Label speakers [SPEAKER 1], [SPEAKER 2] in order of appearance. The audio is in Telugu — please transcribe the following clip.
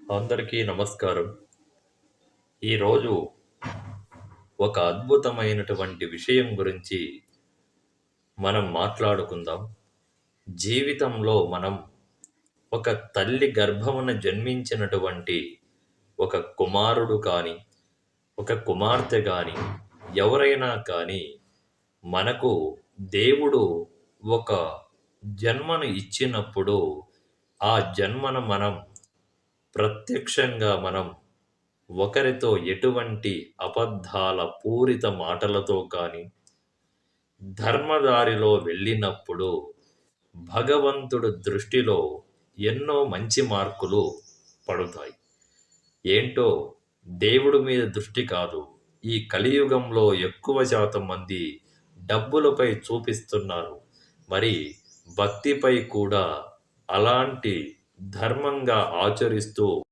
[SPEAKER 1] అందరికీ నమస్కారం. ఈరోజు ఒక అద్భుతమైనటువంటి విషయం గురించి మనం మాట్లాడుకుందాం. జీవితంలో మనం ఒక తల్లి గర్భమున జన్మించినటువంటి ఒక కుమారుడు కానీ, ఒక కుమార్తె గాని, ఎవరైనా కానీ మనకు దేవుడు ఒక జన్మను ఇచ్చినప్పుడు, ఆ జన్మను మనం ప్రత్యక్షంగా ఒకరితో ఎటువంటి అబద్ధాల పూరిత మాటలతో కానీ, ధర్మదారిలో వెళ్ళినప్పుడు భగవంతుడు దృష్టిలో ఎన్నో మంచి మార్కులు పడుతాయి. ఏంటో దేవుడి మీద దృష్టి కాదు. ఈ కలియుగంలో ఎక్కువ శాతం మంది డబ్బులపై చూపిస్తున్నారు. మరి భక్తిపై కూడా అలాంటి ధర్మంగా ఆచరిస్తూ